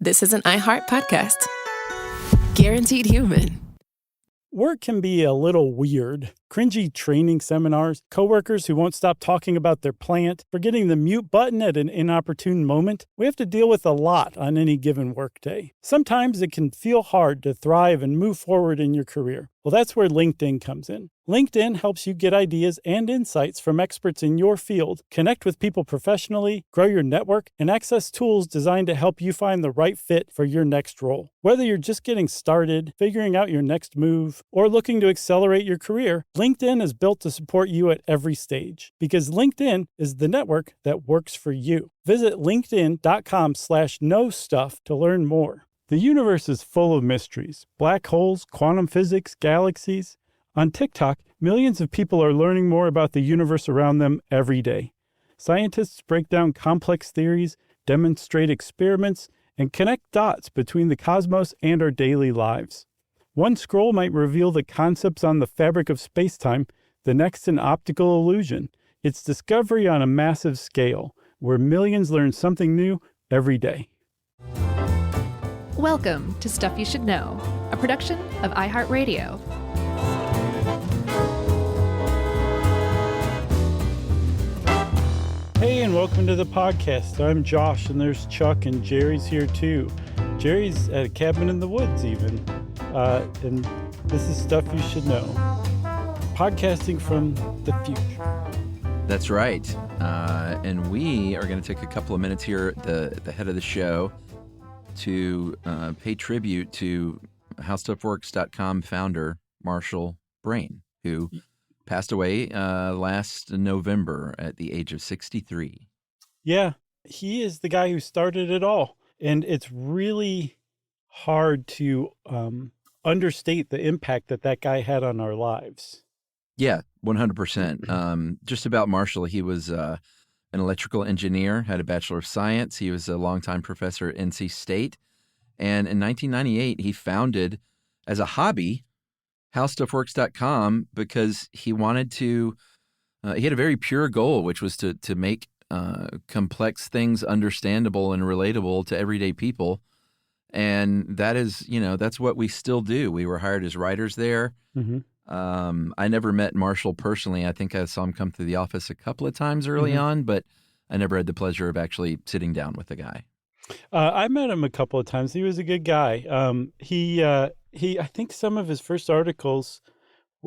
This is an iHeart podcast. Guaranteed human. Work can be a little weird. Cringy training seminars, coworkers who won't stop talking about their plant, forgetting the mute button at an inopportune moment. We have to deal with a lot on any given workday. Sometimes it can feel hard to thrive and move forward in your career. Well, that's where LinkedIn comes in. LinkedIn helps you get ideas and insights from experts in your field, connect with people professionally, grow your network, and access tools designed to help you find the right fit for your next role. Whether you're just getting started, figuring out your next move, or looking to accelerate your career, LinkedIn is built to support you at every stage because LinkedIn is the network that works for you. Visit linkedin.com/knowstuff to learn more. The universe is full of mysteries. Black holes, quantum physics, galaxies. On TikTok, millions of people are learning more about the universe around them every day. Scientists break down complex theories, demonstrate experiments, and connect dots between the cosmos and our daily lives. One scroll might reveal the concepts on the fabric of space-time, the next an optical illusion. It's discovery on a massive scale, where millions learn something new every day. Welcome to Stuff You Should Know, a production of iHeartRadio. Hey, and welcome to the podcast. I'm Josh, and there's Chuck, and Jerry's here too. Jerry's at a cabin in the woods even. And this is Stuff You Should Know. Podcasting from the future. That's right. And we are going to take a couple of minutes here at the head of the show to pay tribute to HowStuffWorks.com founder Marshall Brain, who passed away last November at the age of 63. Yeah, he is the guy who started it all. And it's really hard to understate the impact that guy had on our lives. Yeah, 100%. Just about Marshall, he was an electrical engineer, had a Bachelor of Science. He was a longtime professor at NC State. And in 1998, he founded, as a hobby, HowStuffWorks.com because he wanted to, he had a very pure goal, which was to make complex things understandable and relatable to everyday people. And that is, that's what we still do. We were hired as writers there. Mm-hmm. I never met Marshall personally. I think I saw him come through the office a couple of times early on, but I never had the pleasure of actually sitting down with the guy. I met him a couple of times. He was a good guy. I think some of his first articles,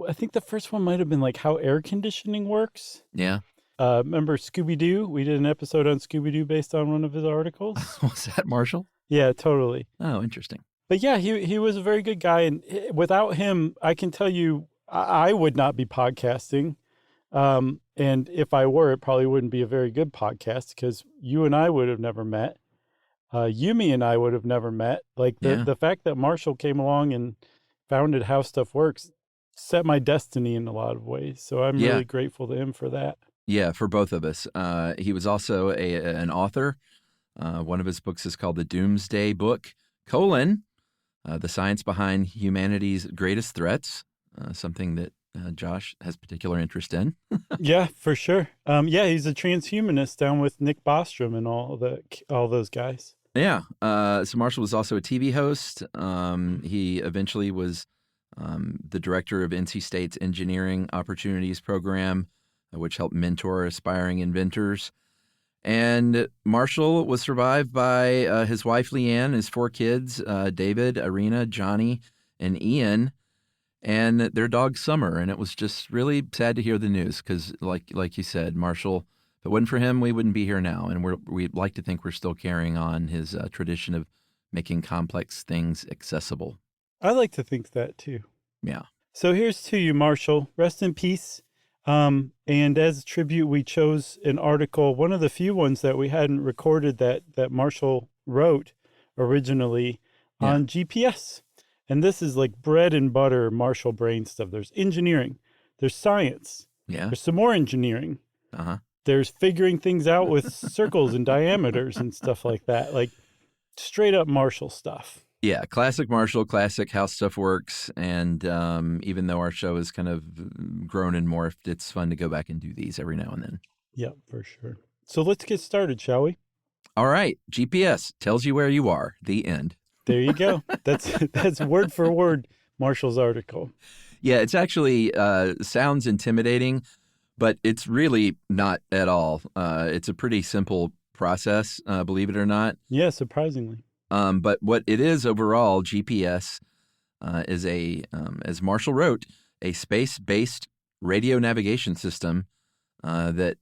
I think the first one might have been like how air conditioning works. Yeah. Remember Scooby-Doo? We did an episode on Scooby-Doo based on one of his articles. Was that Marshall? Yeah, totally. Oh, interesting. But yeah, he was a very good guy. And without him, I can tell you, I would not be podcasting. And if I were, it probably wouldn't be a very good podcast because you and I would have never met. Yumi and I would have never met. Like the fact that Marshall came along and founded How Stuff Works set my destiny in a lot of ways. So I'm really grateful to him for that. Yeah, for both of us. He was also an author. One of his books is called The Doomsday Book, The Science Behind Humanity's Greatest Threats, something that Josh has particular interest in. Yeah, for sure. He's a transhumanist down with Nick Bostrom and all those guys. Yeah. So Marshall was also a TV host. He eventually was the director of NC State's Engineering Opportunities Program, which helped mentor aspiring inventors. And Marshall was survived by his wife, Leanne, his 4 kids, David, Irina, Johnny, and Ian, and their dog, Summer. And it was just really sad to hear the news because, like you said, Marshall, if it wasn't for him, we wouldn't be here now. And we'd like to think we're still carrying on his tradition of making complex things accessible. I like to think that, too. Yeah. So here's to you, Marshall. Rest in peace. And as a tribute, we chose an article, one of the few ones that we hadn't recorded that Marshall wrote originally on GPS. And this is like bread and butter Marshall Brain stuff. There's engineering, there's science, there's some more engineering. There's figuring things out with circles and diameters and stuff like that, like straight up Marshall stuff. Yeah, classic Marshall, classic How Stuff Works. And even though our show has kind of grown and morphed, it's fun to go back and do these every now and then. Yeah, for sure. So let's get started, shall we? All right. GPS tells you where you are. The end. There you go. That's word for word Marshall's article. Yeah, it's actually sounds intimidating, but it's really not at all. It's a pretty simple process, believe it or not. Yeah, surprisingly. But what it is overall, GPS is as Marshall wrote, a space-based radio navigation system that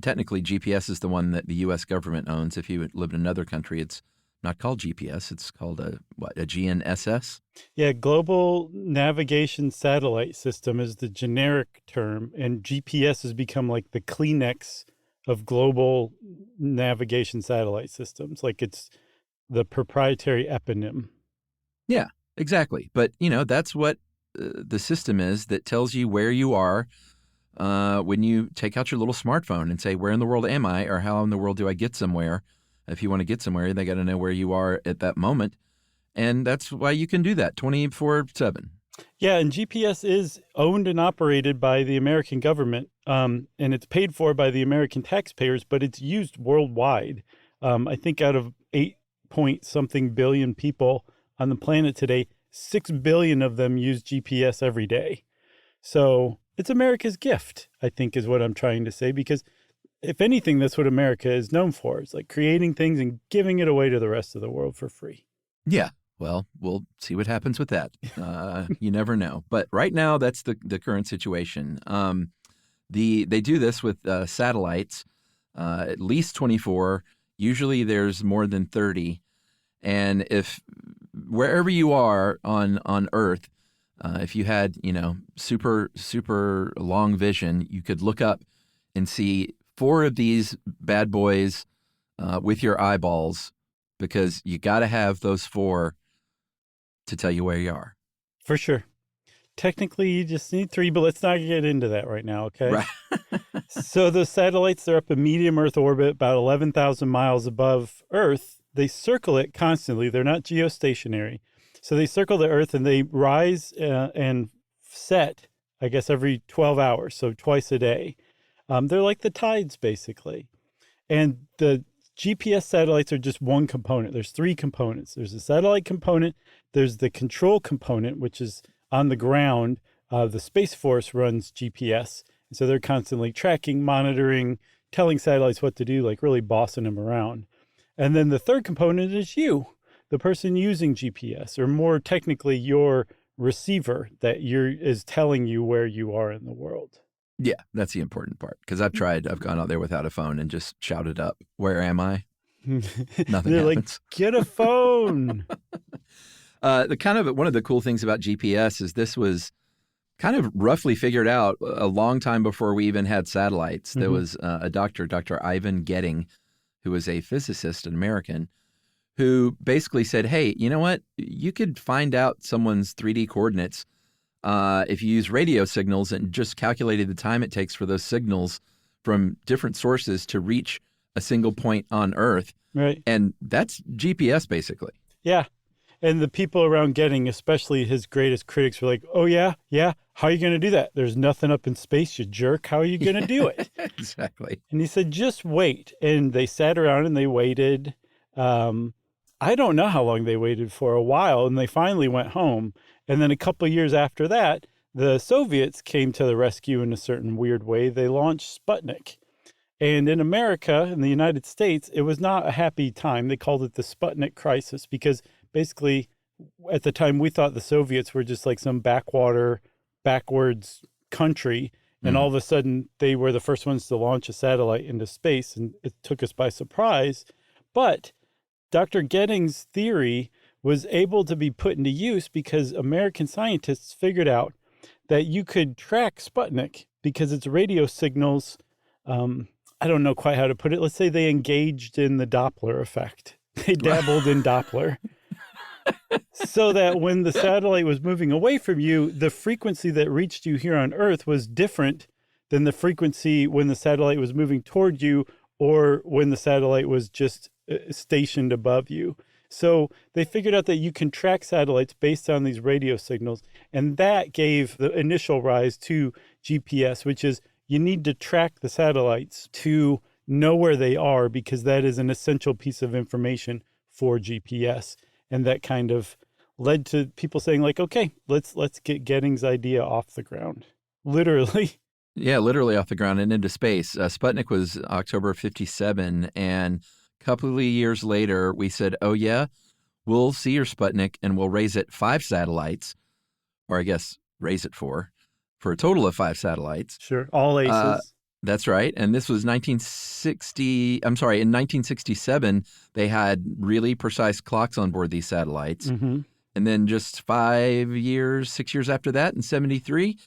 technically GPS is the one that the U.S. government owns. If you live in another country, it's not called GPS. It's called a GNSS? Yeah, Global Navigation Satellite System is the generic term, and GPS has become like the Kleenex of global navigation satellite systems. Like it's the proprietary eponym. Yeah, exactly. But, that's what the system is that tells you where you are when you take out your little smartphone and say, where in the world am I, or how in the world do I get somewhere? If you want to get somewhere, they got to know where you are at that moment. And that's why you can do that 24/7. Yeah, and GPS is owned and operated by the American government, and it's paid for by the American taxpayers, but it's used worldwide. I think out of 8-point-something billion people on the planet today, 6 billion of them use GPS every day. So it's America's gift, I think is what I'm trying to say, because if anything, that's what America is known for. It's like creating things and giving it away to the rest of the world for free. Yeah. Well, we'll see what happens with that. You never know. But right now, that's the current situation. They do this with satellites, at least 24. Usually there's more than 30. And if wherever you are on Earth, if you had, super, super long vision, you could look up and see 4 of these bad boys with your eyeballs, because you got to have those 4 to tell you where you are. For sure. Technically, you just need 3, but let's not get into that right now, okay? Right. So the satellites, they're up in medium Earth orbit, about 11,000 miles above Earth. They circle it constantly. They're not geostationary. So they circle the Earth, and they rise and set, I guess, every 12 hours, so twice a day. They're like the tides, basically. And the GPS satellites are just one component. There's 3 components. There's the satellite component. There's the control component, which is on the ground. The Space Force runs GPS. And so they're constantly tracking, monitoring, telling satellites what to do, like really bossing them around. And then the third component is you, the person using GPS, or more technically, your receiver that is telling you where you are in the world. Yeah, that's the important part, because I've gone out there without a phone and just shouted up, where am I? Nothing They're happens. like, get a phone. One of the cool things about GPS is this was kind of roughly figured out a long time before we even had satellites. There was a doctor, Dr. Ivan Getting, who was a physicist, an American, who basically said, hey, you know what? You could find out someone's 3D coordinates if you use radio signals and just calculated the time it takes for those signals from different sources to reach a single point on Earth. Right. And that's GPS, basically. Yeah. And the people around Getting, especially his greatest critics, were like, oh, yeah? How are you going to do that? There's nothing up in space, you jerk. How are you going to do it? Exactly. And he said, just wait. And they sat around and they waited. I don't know how long they waited for, a while, and they finally went home. And then a couple of years after that, the Soviets came to the rescue in a certain weird way. They launched Sputnik. And in America, in the United States, it was not a happy time. They called it the Sputnik crisis because basically at the time we thought the Soviets were just like some backwards country. And all of a sudden they were the first ones to launch a satellite into space, and it took us by surprise. But Dr. Getting's theory was able to be put into use because American scientists figured out that you could track Sputnik because its radio signals, I don't know quite how to put it. Let's say they engaged in the Doppler effect. They dabbled in Doppler. So that when the satellite was moving away from you, the frequency that reached you here on Earth was different than the frequency when the satellite was moving toward you or when the satellite was just stationed above you. So they figured out that you can track satellites based on these radio signals. And that gave the initial rise to GPS, which is you need to track the satellites to know where they are, because that is an essential piece of information for GPS. And that kind of led to people saying, like, okay, let's get Gettings' idea off the ground. Literally. Yeah, literally off the ground and into space. Sputnik was October 57, and a couple of years later, we said, oh, yeah, we'll see your Sputnik, and we'll raise it 5 satellites, or I guess raise it for a total of 5 satellites. Sure, all aces. That's right. And this was in 1967, they had really precise clocks on board these satellites. Mm-hmm. And then just 6 years after that, in 73,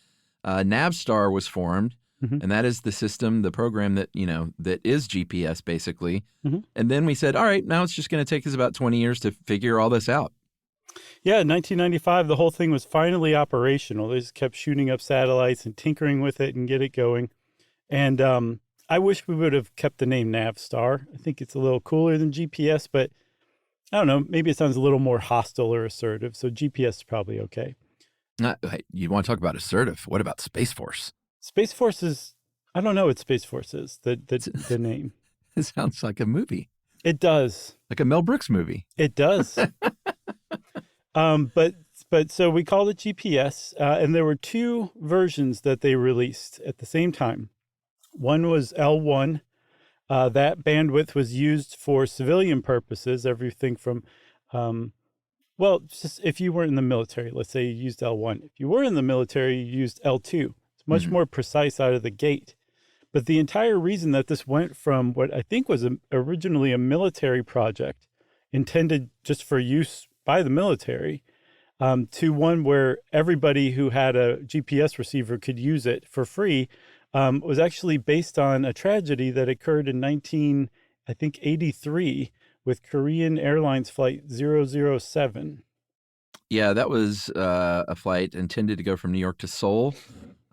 Navstar was formed. Mm-hmm. And that is the system, the program that is GPS, basically. Mm-hmm. And then we said, all right, now it's just going to take us about 20 years to figure all this out. Yeah, in 1995, the whole thing was finally operational. They just kept shooting up satellites and tinkering with it and get it going. And I wish we would have kept the name Navstar. I think it's a little cooler than GPS, but I don't know. Maybe it sounds a little more hostile or assertive. So GPS is probably okay. You want to talk about assertive? What about Space Force? Space Force is, I don't know what Space Force is, the name. It sounds like a movie. It does. Like a Mel Brooks movie. It does. But so we called it GPS, and there were 2 versions that they released at the same time. One was L1. That bandwidth was used for civilian purposes, everything from, just if you weren't in the military, let's say you used L1. If you were in the military, you used L2. It's much more precise out of the gate. But the entire reason that this went from what I think was originally a military project intended just for use by the military to one where everybody who had a GPS receiver could use it for free was actually based on a tragedy that occurred in 1983 with Korean Airlines Flight 007. Yeah, that was a flight intended to go from New York to Seoul.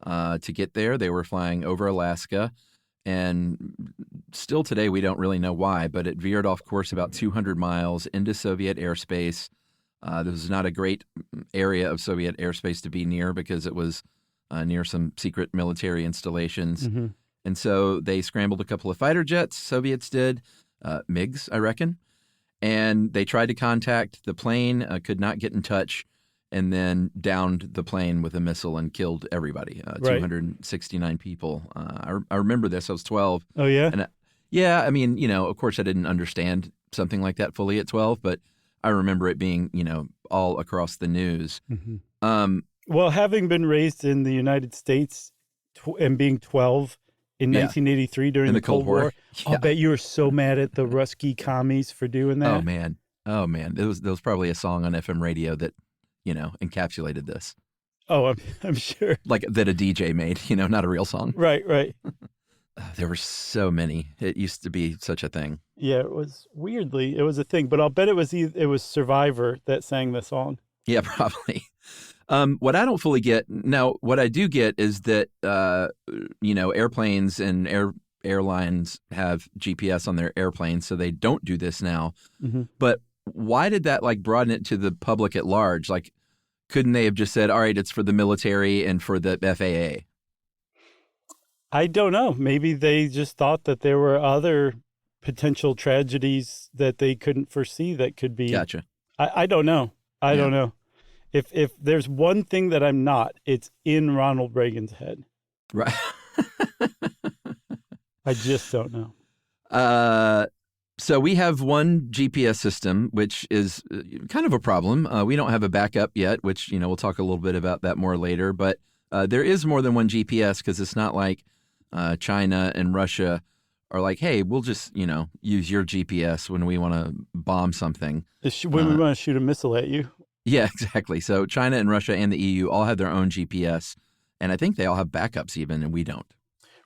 To get there, they were flying over Alaska, and still today we don't really know why, but it veered off course about 200 miles into Soviet airspace. This was not a great area of Soviet airspace to be near because it was near some secret military installations. Mm-hmm. And so they scrambled a couple of fighter jets, Soviets did, MiGs, I reckon, and they tried to contact the plane, could not get in touch, and then downed the plane with a missile and killed everybody, 269 people. I remember this. I was 12. Oh, yeah? And I mean, of course I didn't understand something like that fully at 12, but I remember it being, all across the news. Mm-hmm. Well, having been raised in the United States and being 12 in 1983 during the Cold War, I'll bet you were so mad at the Ruski commies for doing that. Oh, man. There was probably a song on FM radio that, encapsulated this. Oh, I'm sure. Like that a DJ made, not a real song. Right. There were so many. It used to be such a thing. Yeah, it was a thing, but I'll bet it was Survivor that sang the song. Yeah, probably. What I don't fully get now, what I do get is that airplanes and airlines have GPS on their airplanes, so they don't do this now. Mm-hmm. But why did that broaden it to the public at large? Couldn't they have just said, all right, it's for the military and for the FAA? I don't know. Maybe they just thought that there were other potential tragedies that they couldn't foresee that could be. Gotcha. I don't know. I don't know. If there's one thing that I'm not, it's in Ronald Reagan's head. Right. I just don't know. So we have one GPS system, which is kind of a problem. We don't have a backup yet, which, we'll talk a little bit about that more later. But there is more than one GPS because it's not like China and Russia are like, hey, we'll just, use your GPS when we want to bomb something. When we want to shoot a missile at you. Yeah, exactly. So China and Russia and the EU all have their own GPS. And I think they all have backups even, and we don't.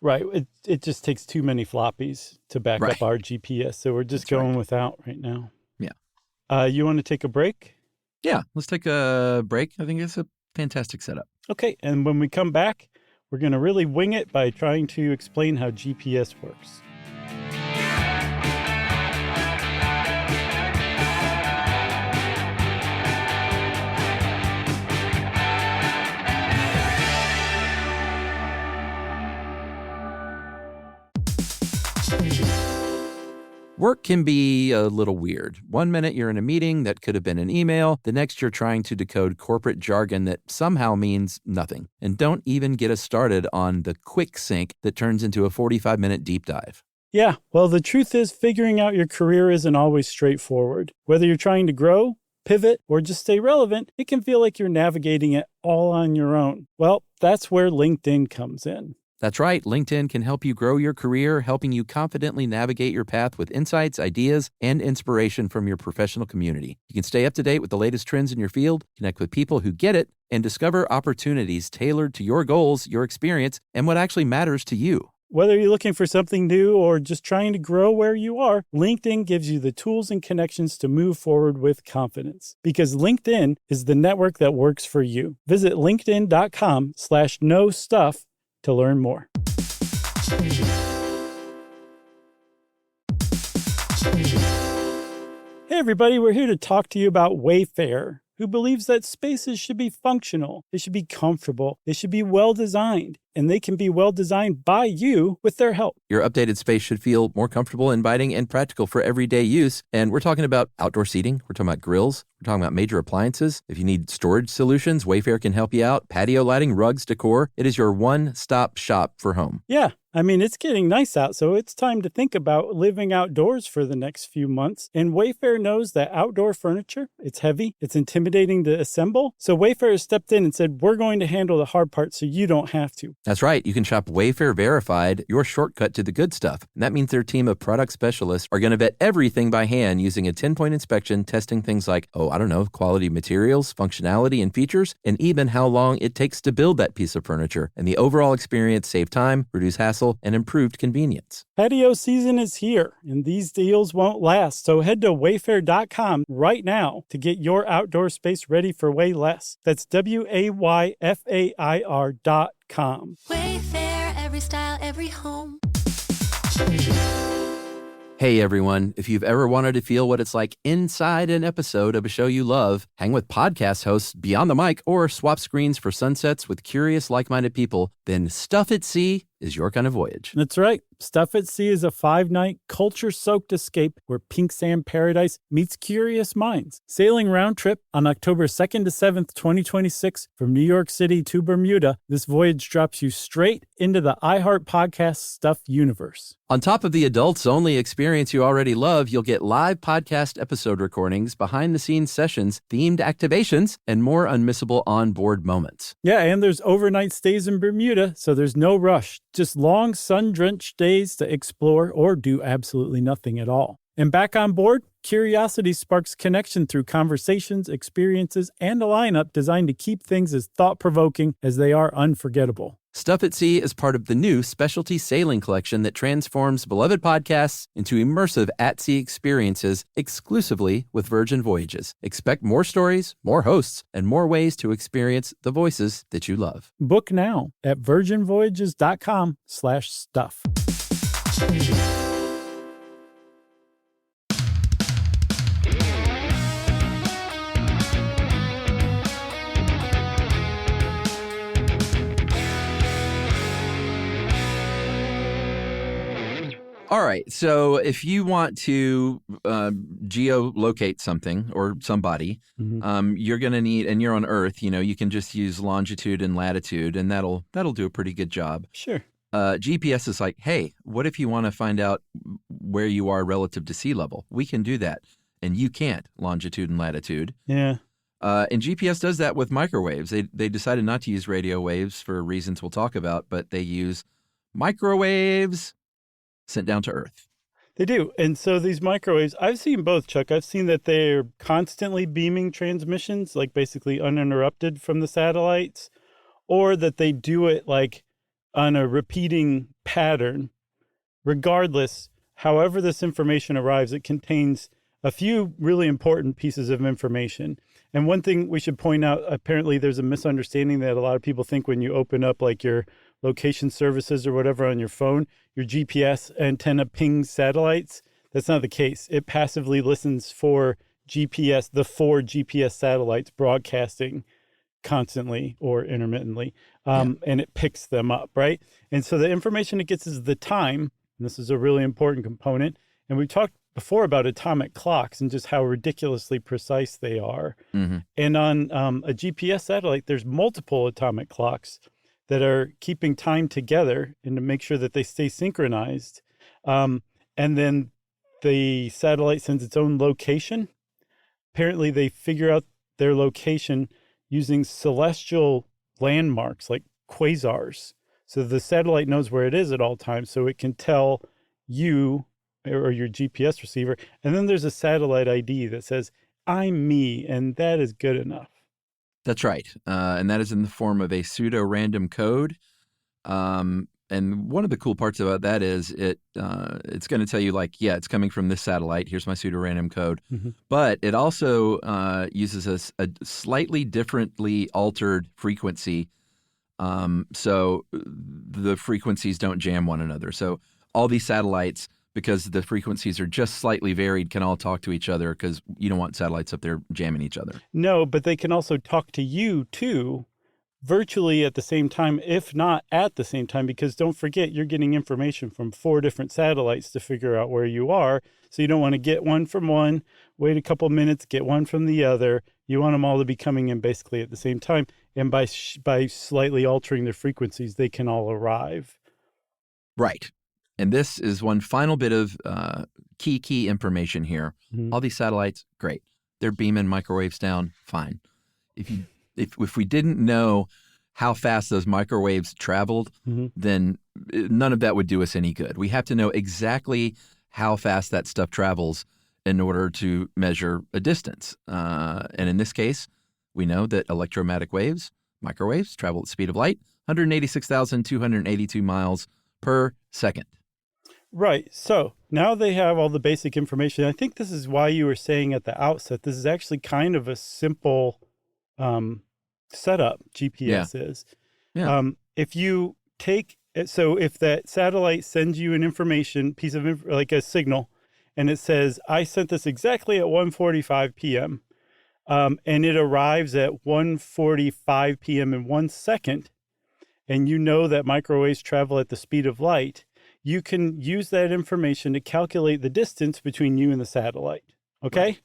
Right. It just takes too many floppies to back up our GPS. So we're just going without right now. Yeah. You want to take a break? Yeah, let's take a break. I think it's a fantastic setup. Okay. And when we come back, we're going to really wing it by trying to explain how GPS works. Work can be a little weird. One minute you're in a meeting that could have been an email. The next you're trying to decode corporate jargon that somehow means nothing. And don't even get us started on the quick sync that turns into a 45-minute deep dive. Yeah, well, the truth is figuring out your career isn't always straightforward. Whether you're trying to grow, pivot, or just stay relevant, it can feel like you're navigating it all on your own. Well, that's where LinkedIn comes in. That's right. LinkedIn can help you grow your career, helping you confidently navigate your path with insights, ideas, and inspiration from your professional community. You can stay up to date with the latest trends in your field, connect with people who get it, and discover opportunities tailored to your goals, your experience, and what actually matters to you. Whether you're looking for something new or just trying to grow where you are, LinkedIn gives you the tools and connections to move forward with confidence. Because LinkedIn is the network that works for you. Visit linkedin.com/knowstuff to learn more. Hey everybody, we're here to talk to you about Wayfair, who believes that spaces should be functional, they should be comfortable, they should be well-designed, and they can be well-designed by you with their help. Your updated space should feel more comfortable, inviting, and practical for everyday use. And we're talking about outdoor seating. We're talking about grills. We're talking about major appliances. If you need storage solutions, Wayfair can help you out. Patio lighting, rugs, decor. It is your one-stop shop for home. Yeah. I mean, it's getting nice out, so it's time to think about living outdoors for the next few months. And Wayfair knows that outdoor furniture, it's heavy, it's intimidating to assemble. So Wayfair has stepped in and said, we're going to handle the hard part so you don't have to. That's right. You can shop Wayfair Verified, your shortcut to the good stuff. And that means their team of product specialists are going to vet everything by hand using a 10-point inspection, testing things like, quality materials, functionality, and features, and even how long it takes to build that piece of furniture. And the overall experience save time, reduce hassle, and improved convenience. Patio season is here, and these deals won't last. So head to wayfair.com right now to get your outdoor space ready for way less. That's WAYFAIR.com. Wayfair, every style, every home. Hey everyone, if you've ever wanted to feel what it's like inside an episode of a show you love, hang with podcast hosts beyond the mic, or swap screens for sunsets with curious, like-minded people, then Stuff at Sea is your kind of voyage. That's right. Stuff at Sea is a 5-night, culture-soaked escape where pink sand paradise meets curious minds. Sailing round trip on October 2nd to 7th, 2026 from New York City to Bermuda, this voyage drops you straight into the iHeart Podcast Stuff universe. On top of the adults-only experience you already love, you'll get live podcast episode recordings, behind-the-scenes sessions, themed activations, and more unmissable onboard moments. Yeah, and there's overnight stays in Bermuda, so there's no rush. Just long, sun-drenched days to explore or do absolutely nothing at all. And back on board, curiosity sparks connection through conversations, experiences, and a lineup designed to keep things as thought-provoking as they are unforgettable. Stuff at Sea is part of the new specialty sailing collection that transforms beloved podcasts into immersive at-sea experiences exclusively with Virgin Voyages. Expect more stories, more hosts, and more ways to experience the voices that you love. Book now at virginvoyages.com/stuff. All right. So if you want to geolocate something or somebody, you're going to need, and you're on Earth, you can just use longitude and latitude, and that'll do a pretty good job. Sure. GPS is like, hey, what if you want to find out where you are relative to sea level? We can do that. And you can't, longitude and latitude. Yeah. And GPS does that with microwaves. They decided not to use radio waves for reasons we'll talk about, but they use microwaves sent down to Earth. They do. And so these microwaves, I've seen both, Chuck. I've seen that they're constantly beaming transmissions, like basically uninterrupted from the satellites, or that they do it like on a repeating pattern. Regardless, however this information arrives, it contains a few really important pieces of information. And one thing we should point out, apparently there's a misunderstanding that a lot of people think when you open up like your location services or whatever on your phone, your GPS antenna pings satellites. That's not the case. It passively listens for GPS, the 4 GPS satellites broadcasting constantly or intermittently, and it picks them up, right? And so the information it gets is the time, and this is a really important component. And we talked before about atomic clocks and just how ridiculously precise they are. And on a GPS satellite, there's multiple atomic clocks that are keeping time together and to make sure that they stay synchronized. And then the satellite sends its own location. Apparently, they figure out their location using celestial landmarks like quasars. So the satellite knows where it is at all times, so it can tell you or your GPS receiver. And then there's a satellite ID that says, I'm me, and that is good enough. That's right. And that is in the form of a pseudo-random code. And one of the cool parts about that is it's going to tell you, like, yeah, it's coming from this satellite. Here's my pseudo-random code. But it also uses a slightly differently altered frequency. So the frequencies don't jam one another. So all these satellites, because the frequencies are just slightly varied, can all talk to each other because you don't want satellites up there jamming each other. No, but they can also talk to you, too, virtually at the same time, if not at the same time, because don't forget, you're getting information from 4 different satellites to figure out where you are. So you don't want to get one from one, wait a couple minutes, get one from the other. You want them all to be coming in basically at the same time. And by slightly altering their frequencies, they can all arrive. Right. And this is one final bit of key information here. All these satellites, great. They're beaming microwaves down, fine. If we didn't know how fast those microwaves traveled, then none of that would do us any good. We have to know exactly how fast that stuff travels in order to measure a distance. And in this case, we know that electromagnetic waves, microwaves, travel at the speed of light, 186,282 miles per second. Right. So now they have all the basic information. I think this is why you were saying at the outset, this is actually kind of a simple setup, GPS is. Yeah. If you take, so if that satellite sends you an information, piece of, like a signal, and it says, I sent this exactly at 1:45 p.m., and it arrives at 1:45 p.m. in 1 second, and you know that microwaves travel at the speed of light, you can use that information to calculate the distance between you and the satellite, okay? Right.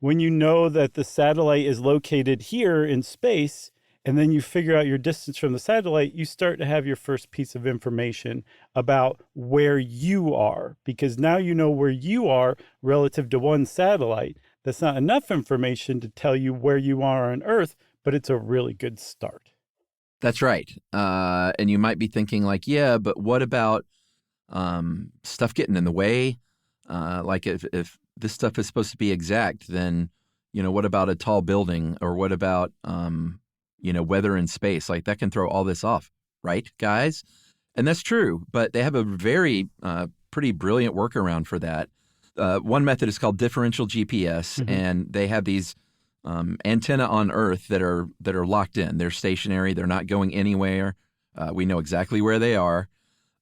When you know that the satellite is located here in space, and then you figure out your distance from the satellite, you start to have your first piece of information about where you are, because now you know where you are relative to one satellite. That's not enough information to tell you where you are on Earth, but it's a really good start. That's right. And you might be thinking like, yeah, but what about stuff getting in the way? Like if this stuff is supposed to be exact, then, what about a tall building, or what about, weather in space? Like that can throw all this off, right, guys? And that's true, but they have a very pretty brilliant workaround for that. One method is called differential GPS, and they have these antenna on Earth that are locked in. They're stationary. They're not going anywhere. We know exactly where they are.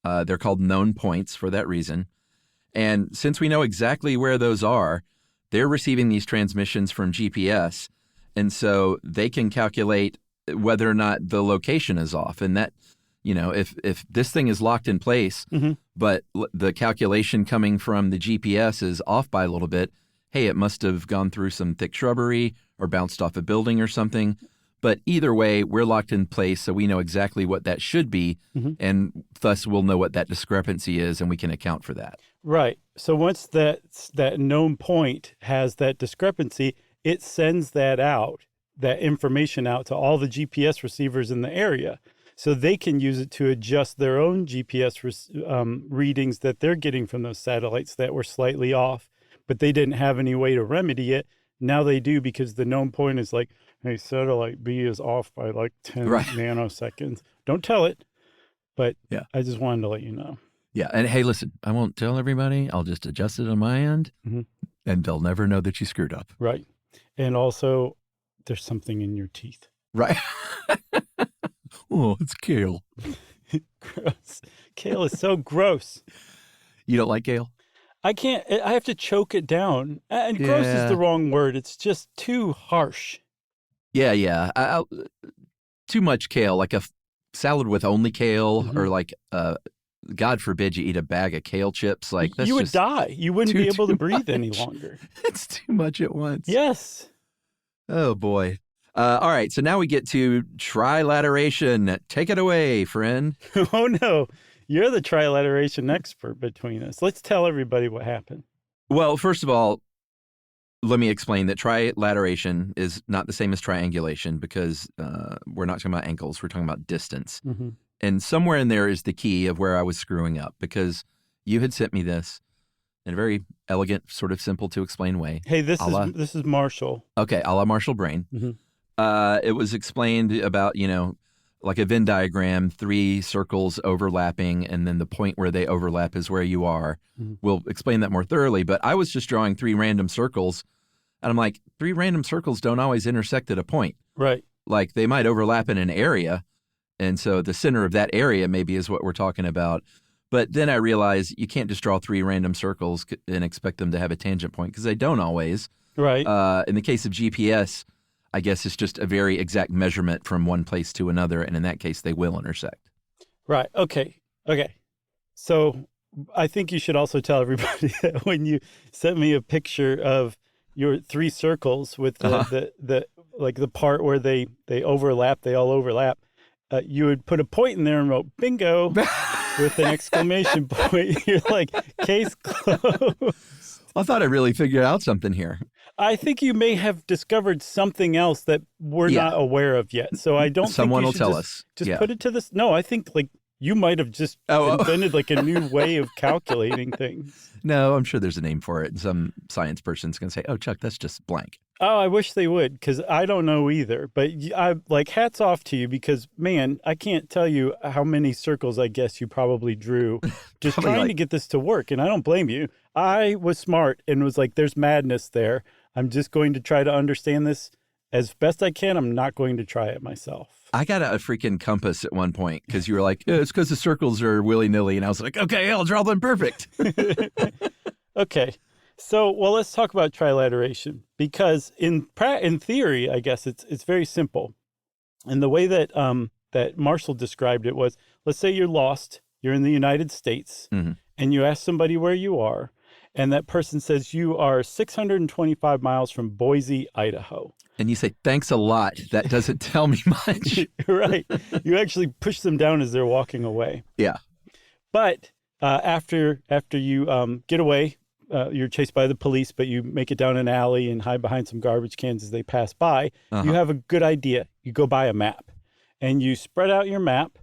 They're called known points for that reason. And since we know exactly where those are, they're receiving these transmissions from GPS. And so they can calculate whether or not the location is off. And that, if this thing is locked in place, but the calculation coming from the GPS is off by a little bit, hey, it must have gone through some thick shrubbery or bounced off a building or something. But either way, we're locked in place, so we know exactly what that should be, and thus we'll know what that discrepancy is, and we can account for that. Right. So once that known point has that discrepancy, it sends that information out to all the GPS receivers in the area, so they can use it to adjust their own GPS readings that they're getting from those satellites that were slightly off, but they didn't have any way to remedy it. Now they do, because the known point is like, hey, satellite B is off by like 10 nanoseconds. Don't tell it, but I just wanted to let you know. Yeah, and hey, listen, I won't tell everybody. I'll just adjust it on my end, and they'll never know that you screwed up. Right. And also, there's something in your teeth. Right. Oh, it's kale. Gross. Kale is so gross. You don't like kale? I can't. I have to choke it down. And gross is the wrong word. It's just too harsh. Yeah. Too much kale, like a salad with only kale, or like God forbid you eat a bag of kale chips. Like that's you would just die. You wouldn't be able to breathe any much. longer. It's too much at once. Yes. Oh, boy. All right. So now we get to trilateration. Take it away, friend. Oh, no. You're the trilateration expert between us. Let's tell everybody what happened. Well, first of all, let me explain that trilateration is not the same as triangulation because we're not talking about angles. We're talking about distance. Mm-hmm. And somewhere in there is the key of where I was screwing up because you had sent me this in a very elegant, sort of simple to explain way. Hey, this is Marshall. Okay, a la Marshall Brain. Mm-hmm. It was explained about, like a Venn diagram, 3 circles overlapping, and then the point where they overlap is where you are. Mm-hmm. We'll explain that more thoroughly, but I was just drawing 3 random circles, and I'm like, 3 random circles don't always intersect at a point. Right. Like, they might overlap in an area, and so the center of that area maybe is what we're talking about. But then I realized you can't just draw 3 random circles and expect them to have a tangent point, because they don't always. Right. In the case of GPS, I guess it's just a very exact measurement from one place to another, and in that case, they will intersect. Right. Okay. So I think you should also tell everybody that when you sent me a picture of your 3 circles with the like the part where they overlap, they all overlap, you would put a point in there and wrote bingo with an exclamation point. You're like, case closed. I thought I really figured out something here. I think you may have discovered something else that we're not aware of yet. So I don't Someone think will tell us. Just put it to this. No, I think like you might have just invented like a new way of calculating things. No, I'm sure there's a name for it. And some science person's going to say, oh, Chuck, that's just blank. Oh, I wish they would, because I don't know either. But I like hats off to you because, man, I can't tell you how many circles I guess you probably drew just trying to get this to work. And I don't blame you. I was smart and was like, there's madness there. I'm just going to try to understand this as best I can. I'm not going to try it myself. I got a freaking compass at one point because you were like, it's because the circles are willy-nilly. And I was like, okay, I'll draw them perfect. Okay. So, well, let's talk about trilateration because in theory, I guess it's very simple. And the way that that Marshall described it was, let's say you're lost, you're in the United States, and you ask somebody where you are, and that person says you are 625 miles from Boise, Idaho. And you say, thanks a lot. That doesn't tell me much. Right. You actually push them down as they're walking away. Yeah. But after you get away, you're chased by the police, but you make it down an alley and hide behind some garbage cans as they pass by. You have a good idea. You go buy a map and you spread out your map.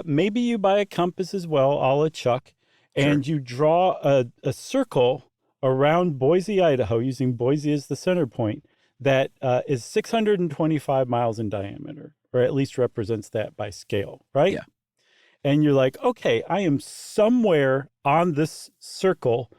Maybe you buy a compass as well, a la Chuck, and you draw a circle around Boise, Idaho, using Boise as the center point that is 625 miles in diameter, or at least represents that by scale, right? Yeah. And you're like, okay, I am somewhere on this circle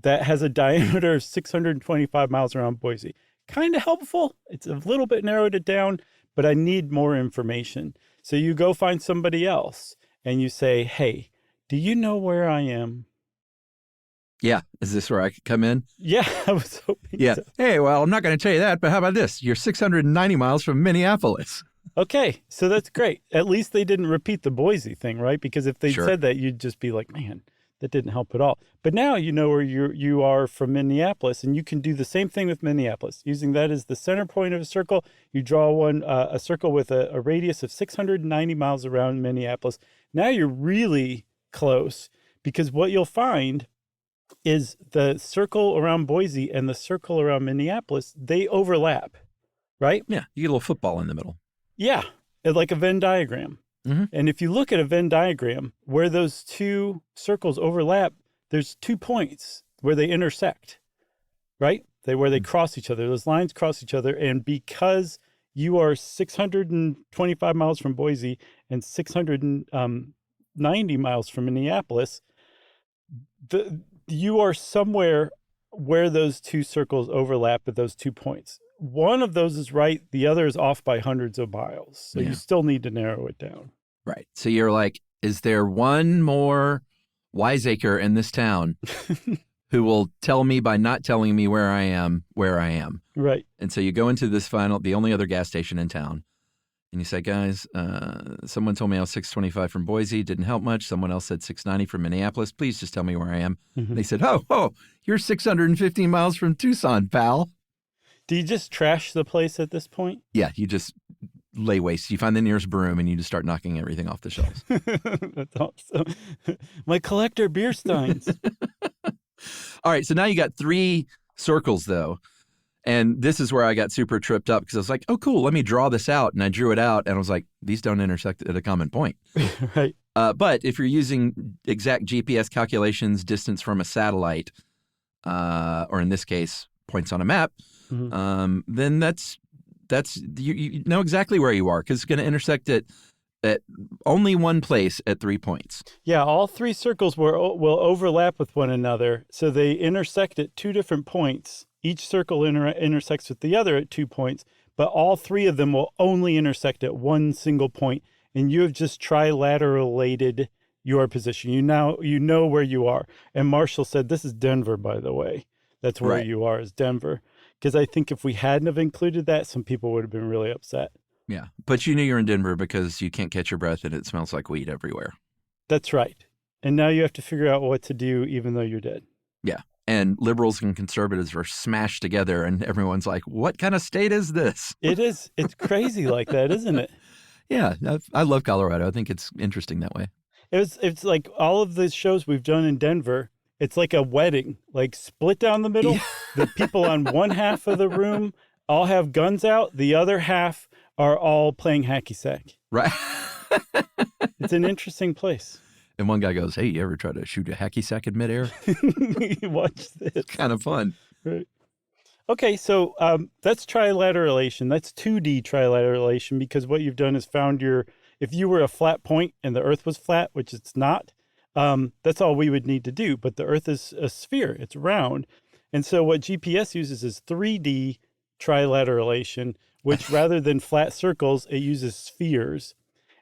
that has a diameter of 625 miles around Boise. Kind of helpful. It's a little bit narrowed it down, but I need more information. So you go find somebody else and you say, hey, do you know where I am? Yeah. Is this where I could come in? Yeah, I was hoping so. Hey, well, I'm not going to tell you that, but how about this? You're 690 miles from Minneapolis. Okay, so that's great. At least they didn't repeat the Boise thing, right? Because if they said that, you'd just be like, man, that didn't help at all. But now you know where you are from Minneapolis, and you can do the same thing with Minneapolis. Using that as the center point of a circle, you draw a circle with a radius of 690 miles around Minneapolis. Now you're really close, because what you'll find is the circle around Boise and the circle around Minneapolis, they overlap, right? Yeah, you get a little football in the middle. Yeah, it's like a Venn diagram. And if you look at a Venn diagram where those 2 circles overlap, there's 2 points where they intersect, right? Where they cross each other. Those lines cross each other. And because you are 625 miles from Boise and 690 miles from Minneapolis, you are somewhere where those 2 circles overlap at those 2 points. One of those is right. The other is off by hundreds of miles. So you still need to narrow it down. Right. So you're like, is there one more wiseacre in this town who will tell me by not telling me where I am? Right. And so you go into the only other gas station in town, and you say, guys, someone told me I was 625 from Boise. Didn't help much. Someone else said 690 from Minneapolis. Please just tell me where I am. Mm-hmm. They said, oh, you're 615 miles from Tucson, pal. Do you just trash the place at this point? Yeah, you just lay waste. You find the nearest broom and you just start knocking everything off the shelves. That's awesome. My collector beer steins. All right, so now you got 3 circles, though. And this is where I got super tripped up because I was like, oh, cool, let me draw this out. And I drew it out and I was like, these don't intersect at a common point. Right. But if you're using exact GPS calculations, distance from a satellite, or in this case, points on a map, then that's you know exactly where you are because it's going to intersect at only one place at 3 points. Yeah, all 3 circles will overlap with one another. So they intersect at 2 different points. Each circle intersects with the other at 2 points, but all 3 of them will only intersect at one single point. And you have just trilateralated your position. You know where you are. And Marshall said, this is Denver, by the way. That's where you are, is Denver. Because I think if we hadn't have included that, some people would have been really upset. Yeah, but you knew you're in Denver because you can't catch your breath and it smells like weed everywhere. That's right. And now you have to figure out what to do even though you're dead. Yeah, and liberals and conservatives are smashed together and everyone's like, what kind of state is this? It is. It's crazy like that, isn't it? Yeah, I love Colorado. I think it's interesting that way. It's like all of the shows we've done in Denver, it's like a wedding, like split down the middle. Yeah. The people on one half of the room all have guns out. The other half are all playing hacky sack. Right. It's an interesting place. And one guy goes, hey, you ever try to shoot a hacky sack in midair? Watch this. It's kind of fun. Right. Okay, so that's trilateralation. That's 2D trilateralation because what you've done is found if you were a flat point and the Earth was flat, which it's not, that's all we would need to do. But the Earth is a sphere. It's round. And so what GPS uses is 3D trilateralation, which rather than flat circles, it uses spheres.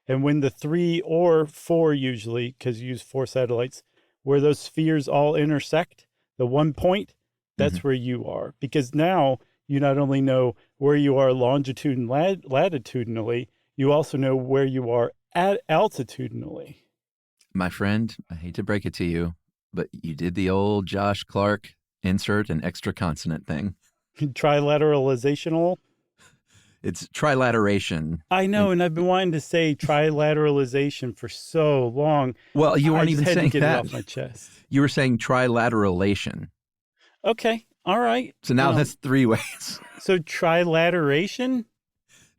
And when the 3 or 4 usually, because you use 4 satellites, where those spheres all intersect, the one point, that's where you are. Because now you not only know where you are longitude and latitudinally, you also know where you are altitudinally. My friend, I hate to break it to you, but you did the old Josh Clark insert an extra consonant thing. Trilateralizational? It's trilateration. I know, and I've been wanting to say trilateralization for so long. Well, you weren't even saying that. I had to get it off my chest. You were saying trilateralation. Okay, all right. So now that's 3 ways. So trilateration?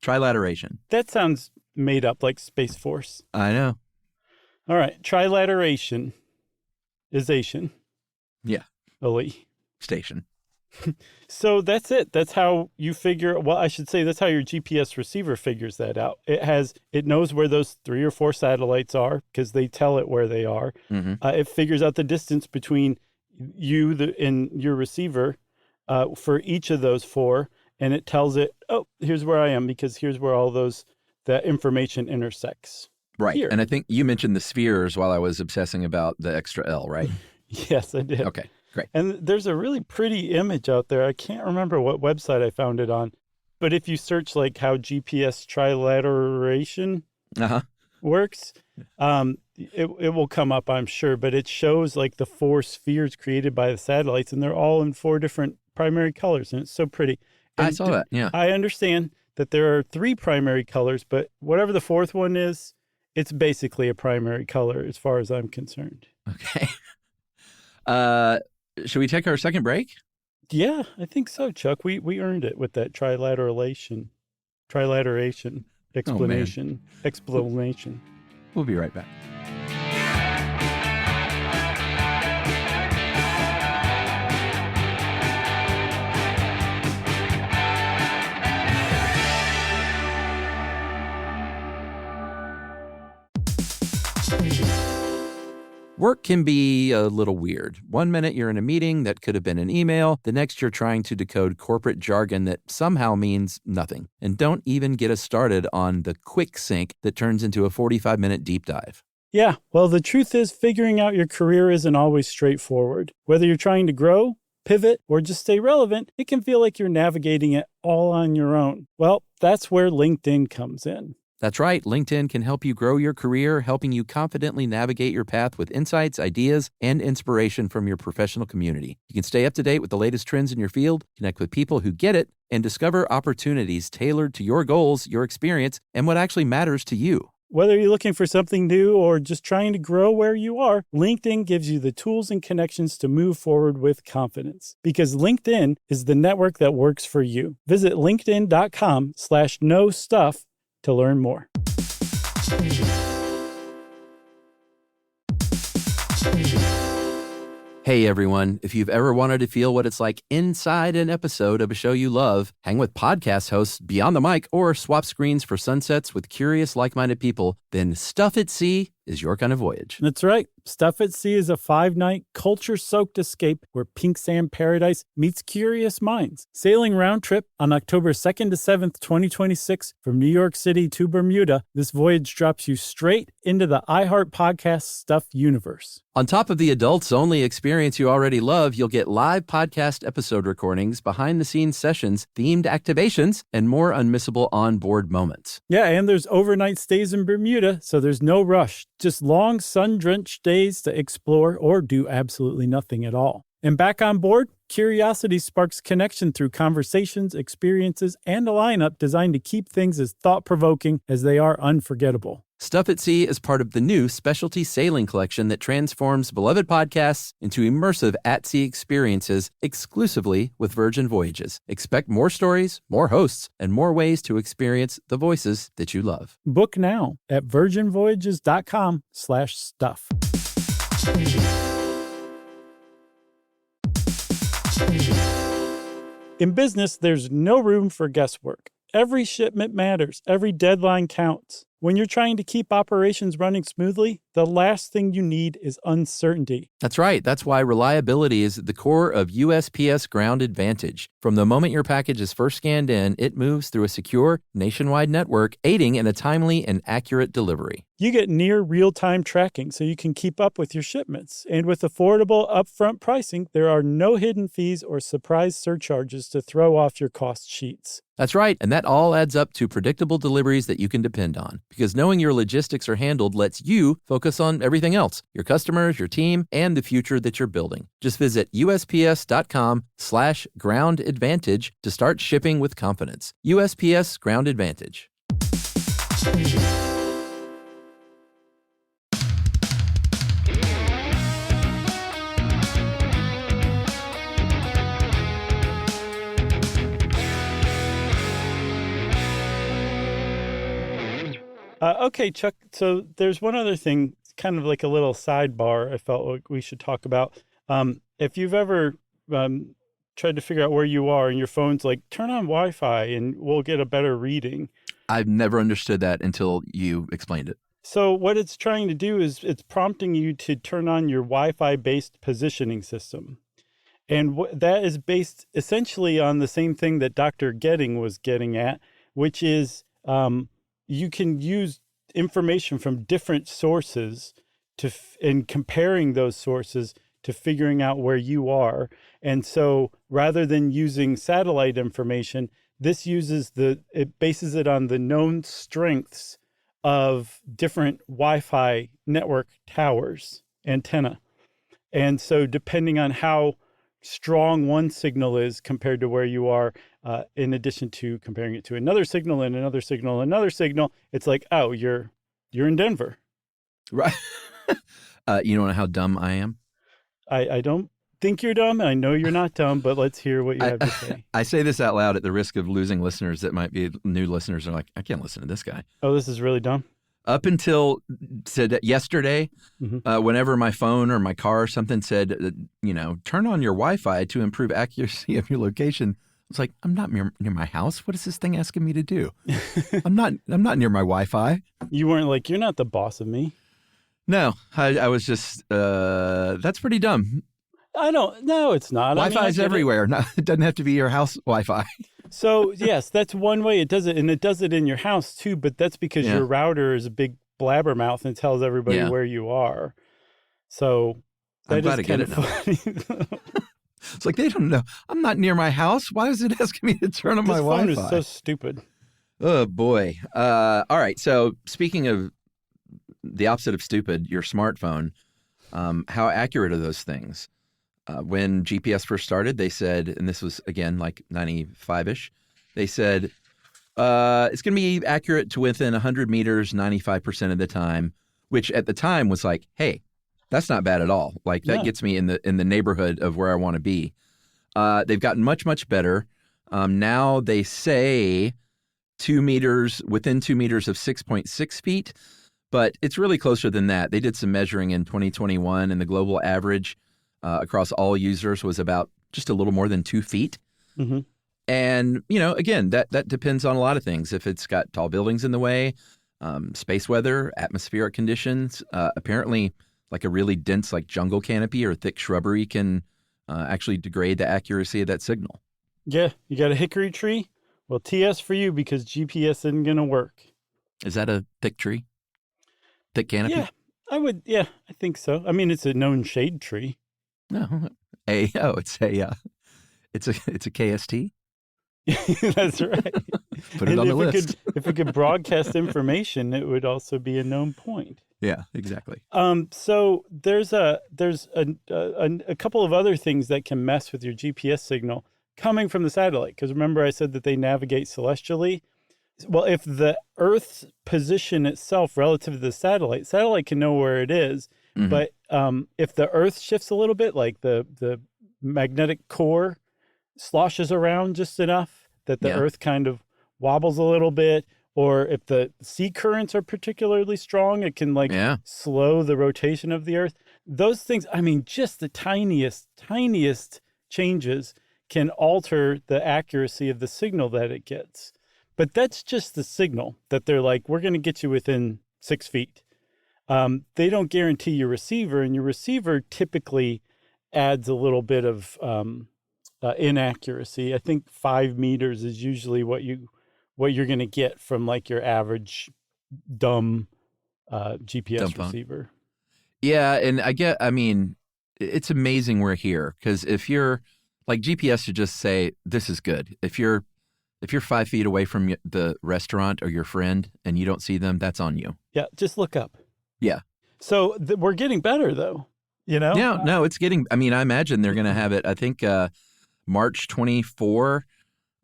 Trilateration. That sounds made up like Space Force. I know. All right, trilateration is Asian. Yeah. Ali. Station. So that's it. That's how you figure, well, I should say that's how your GPS receiver figures that out. It knows where those 3 or 4 satellites are because they tell it where they are. It figures out the distance between you and your receiver for each of those 4, and it tells it, oh, here's where I am because here's where all that information intersects. Right. Here. And I think you mentioned the spheres while I was obsessing about the extra L, right? Yes, I did. Okay. Great. And there's a really pretty image out there. I can't remember what website I found it on. But if you search like how GPS trilateration works, it will come up, I'm sure. But it shows like the 4 spheres created by the satellites, and they're all in 4 different primary colors. And it's so pretty. And I saw that, yeah. I understand that there are 3 primary colors, but whatever the 4th one is, it's basically a primary color as far as I'm concerned. Okay. Should we take our second break? Yeah, I think so, Chuck. We earned it with that trilateration explanation. We'll be right back. Work can be a little weird. One minute you're in a meeting that could have been an email. The next you're trying to decode corporate jargon that somehow means nothing. And don't even get us started on the quick sync that turns into a 45-minute deep dive. Yeah, well, the truth is figuring out your career isn't always straightforward. Whether you're trying to grow, pivot, or just stay relevant, it can feel like you're navigating it all on your own. Well, that's where LinkedIn comes in. That's right. LinkedIn can help you grow your career, helping you confidently navigate your path with insights, ideas, and inspiration from your professional community. You can stay up to date with the latest trends in your field, connect with people who get it, and discover opportunities tailored to your goals, your experience, and what actually matters to you. Whether you're looking for something new or just trying to grow where you are, LinkedIn gives you the tools and connections to move forward with confidence. Because LinkedIn is the network that works for you. Visit linkedin.com/knowstuff to learn more. Hey everyone, if you've ever wanted to feel what it's like inside an episode of a show you love, hang with podcast hosts beyond the mic, or swap screens for sunsets with curious, like-minded people, then Stuff at Sea is your kind of voyage. That's right. Stuff at Sea is a 5-night, culture-soaked escape where pink sand paradise meets curious minds. Sailing round trip on October 2nd to 7th, 2026 from New York City to Bermuda, this voyage drops you straight into the iHeart Podcast Stuff universe. On top of the adults-only experience you already love, you'll get live podcast episode recordings, behind-the-scenes sessions, themed activations, and more unmissable onboard moments. Yeah, and there's overnight stays in Bermuda, so there's no rush. Just long, sun-drenched days to explore or do absolutely nothing at all. And back on board, curiosity sparks connection through conversations, experiences, and a lineup designed to keep things as thought-provoking as they are unforgettable. Stuff at Sea is part of the new specialty sailing collection that transforms beloved podcasts into immersive at-sea experiences exclusively with Virgin Voyages. Expect more stories, more hosts, and more ways to experience the voices that you love. Book now at virginvoyages.com/stuff. In business, there's no room for guesswork. Every shipment matters. Every deadline counts. When you're trying to keep operations running smoothly, the last thing you need is uncertainty. That's right. That's why reliability is at the core of USPS Ground Advantage. From the moment your package is first scanned in, it moves through a secure, nationwide network, aiding in a timely and accurate delivery. You get near real-time tracking so you can keep up with your shipments. And with affordable upfront pricing, there are no hidden fees or surprise surcharges to throw off your cost sheets. That's right, and that all adds up to predictable deliveries that you can depend on. Because knowing your logistics are handled lets you focus on everything else, your customers, your team, and the future that you're building. Just visit USPS.com/groundadvantage to start shipping with confidence. USPS Ground Advantage. Okay, Chuck, so there's one other thing, kind of like a little sidebar I felt like we should talk about. If you've ever tried to figure out where you are and your phone's like, turn on Wi-Fi and we'll get a better reading. I've never understood that until you explained it. So what it's trying to do is it's prompting you to turn on your Wi-Fi-based positioning system. And that is based essentially on the same thing that Dr. Getting was getting at, which is you can use information from different sources and comparing those sources to figuring out where you are. And so rather than using satellite information, this it bases it on the known strengths of different Wi-Fi network towers, antenna. And so depending on how strong one signal is compared to where you are, in addition to comparing it to another signal and another signal, and another signal, it's like, oh, you're in Denver. Right. You don't know how dumb I am? I don't think you're dumb, and I know you're not dumb, but let's hear what you have to say. I say this out loud at the risk of losing listeners that might be new listeners are like, I can't listen to this guy. Oh, this is really dumb? Up until yesterday, whenever my phone or my car or something said, turn on your Wi-Fi to improve accuracy of your location, I was like, I'm not near my house. What is this thing asking me to do? I'm not near my Wi-Fi. You weren't like, you're not the boss of me. No, I was just, that's pretty dumb. No, it's not. Wi-Fi is everywhere. It doesn't have to be your house Wi-Fi. So, yes, that's one way it does it. And it does it in your house, too. But that's because your router is a big blabbermouth and tells everybody where you are. So that is kind of funny. It's like, they don't know. I'm not near my house. Why is it asking me to turn on my Wi-Fi? This phone is so stupid. Oh boy. All right. So speaking of the opposite of stupid, your smartphone, how accurate are those things? When GPS first started, they said, and this was again like 95-ish, they said it's going to be accurate to within 100 meters 95% of the time, which at the time was like, hey, that's not bad at all. Like that gets me in the neighborhood of where I want to be. They've gotten much, much better. Now they say 2 meters, within 2 meters of 6.6 feet, but it's really closer than that. They did some measuring in 2021, and the global average across all users was about just a little more than 2 feet. Mm-hmm. And, again, that depends on a lot of things. If it's got tall buildings in the way, space weather, atmospheric conditions, apparently like a really dense like jungle canopy or thick shrubbery can actually degrade the accuracy of that signal. Yeah, you got a hickory tree? Well, TS for you because GPS isn't going to work. Is that a thick tree? Thick canopy? Yeah, I think so. I mean, it's a known shade tree. No. It's a KST? That's right. Put it on the list. If it could broadcast information, it would also be a known point. Yeah, exactly. So there's a couple of other things that can mess with your GPS signal coming from the satellite. Because remember, I said that they navigate celestially. Well, if the Earth's position itself relative to the satellite can know where it is. Mm-hmm. But if the Earth shifts a little bit, like the magnetic core sloshes around just enough that the Earth kind of wobbles a little bit, or if the sea currents are particularly strong, it can slow the rotation of the Earth. Those things, I mean, just the tiniest changes can alter the accuracy of the signal that it gets. But that's just the signal that they're like, we're going to get you within 6 feet. They don't guarantee your receiver, and your receiver typically adds a little bit of inaccuracy. I think 5 meters is usually what you're going to get from like your average dumb GPS receiver. Yeah, and I mean, it's amazing we're here because if you're like GPS should just say this is good. If you're 5 feet away from the restaurant or your friend and you don't see them, that's on you. Yeah, just look up. Yeah. So we're getting better though, Yeah, no, it's getting. I mean, I imagine they're going to have it. I think March 24.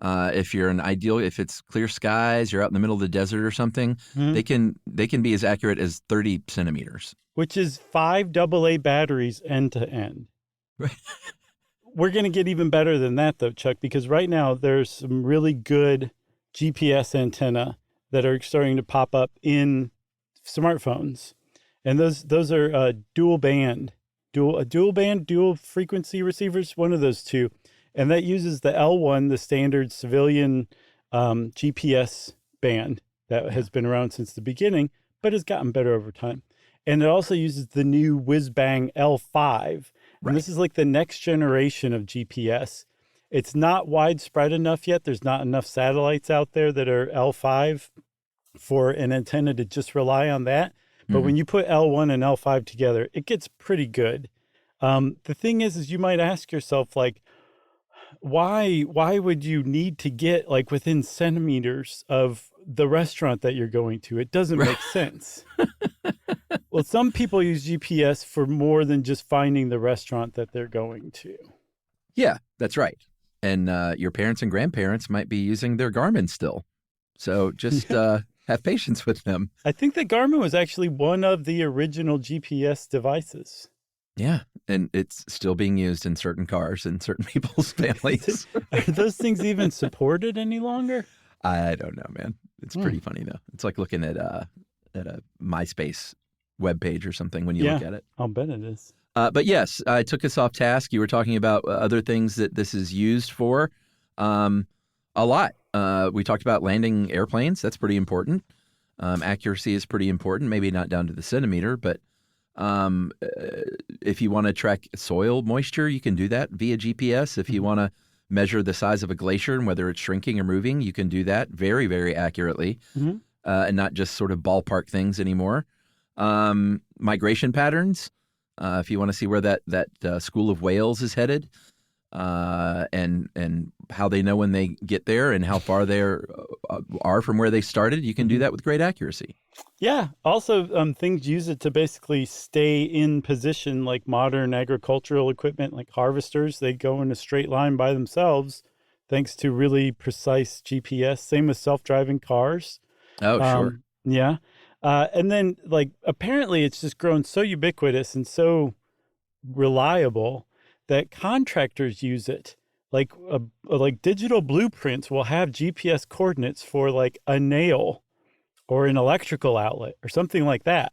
If it's clear skies, you're out in the middle of the desert or something, they can be as accurate as 30 centimeters, which is 5 AA batteries end to end. Right. We're going to get even better than that, though, Chuck, because right now there's some really good GPS antenna that are starting to pop up in smartphones, and those are dual frequency receivers, one of those two, and that uses the L1, the standard civilian GPS band that has been around since the beginning, but has gotten better over time, and it also uses the new whiz-bang L5. And this is like the next generation of GPS. It's not widespread enough yet. There's not enough satellites out there that are L5 for an antenna to just rely on that. But when you put L1 and L5 together, it gets pretty good. The thing is you might ask yourself, like, why would you need to get like within centimeters of the restaurant that you're going to? It doesn't make sense. Well, some people use GPS for more than just finding the restaurant that they're going to. Yeah, that's right. And your parents and grandparents might be using their Garmin still. So just have patience with them. I think the Garmin was actually one of the original GPS devices. Yeah, and it's still being used in certain cars in certain people's families. Are those things even supported any longer? I don't know, man. It's pretty funny, though. It's like looking at a MySpace webpage or something when you look at it. I'll bet it is. But yes, I took us off task. You were talking about other things that this is used for. A lot. We talked about landing airplanes. That's pretty important. Accuracy is pretty important. Maybe not down to the centimeter, but if you want to track soil moisture, you can do that via GPS. If you want to measure the size of a glacier and whether it's shrinking or moving, you can do that very, very accurately, and not just sort of ballpark things anymore. Migration patterns. If you want to see where that school of whales is headed, and how they know when they get there and how far they are from where they started. You can do that with great accuracy. Yeah. Also, things use it to basically stay in position, like modern agricultural equipment, like harvesters. They go in a straight line by themselves, thanks to really precise GPS. Same with self-driving cars. Oh, sure. Yeah. And then, like, apparently it's just grown so ubiquitous and so reliable that contractors use it. Like digital blueprints will have GPS coordinates for like a nail or an electrical outlet or something like that.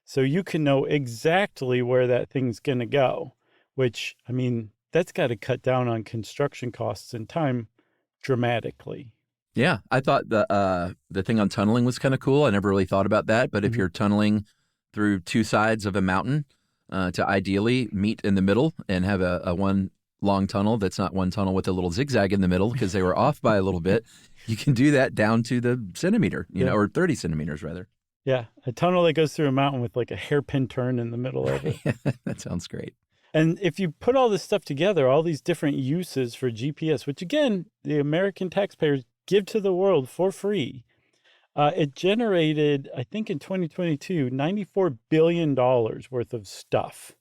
So you can know exactly where that thing's going to go, which, I mean, that's got to cut down on construction costs and time dramatically. Yeah, I thought the thing on tunneling was kind of cool. I never really thought about that. But if you're tunneling through two sides of a mountain, to ideally meet in the middle and have a one long tunnel that's not one tunnel with a little zigzag in the middle because they were off by a little bit, you can do that down to the centimeter, you know, or 30 centimeters rather. Yeah, a tunnel that goes through a mountain with like a hairpin turn in the middle of it. That sounds great. And if you put all this stuff together, all these different uses for GPS, which again, the American taxpayers give to the world for free, it generated, I think in 2022, $94 billion worth of stuff,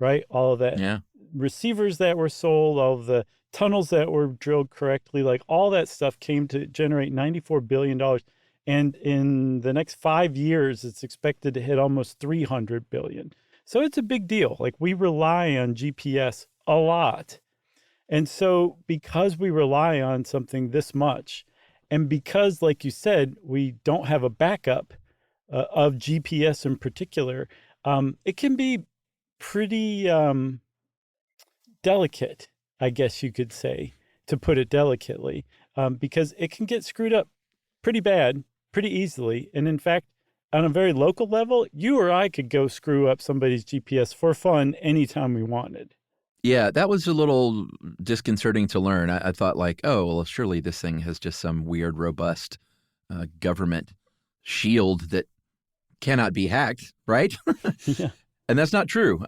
right? All of that receivers that were sold, all of the tunnels that were drilled correctly, like all that stuff came to generate $94 billion. And in the next 5 years, it's expected to hit almost $300 billion. So it's a big deal. Like we rely on GPS a lot. And so because we rely on something this much, and because, like you said, we don't have a backup of GPS in particular, it can be pretty delicate, I guess you could say, to put it delicately, because it can get screwed up pretty bad, pretty easily. And in fact, on a very local level, you or I could go screw up somebody's GPS for fun anytime we wanted. Yeah, that was a little disconcerting to learn. I thought like, oh, well, surely this thing has just some weird, robust government shield that cannot be hacked, right? Yeah. And that's not true.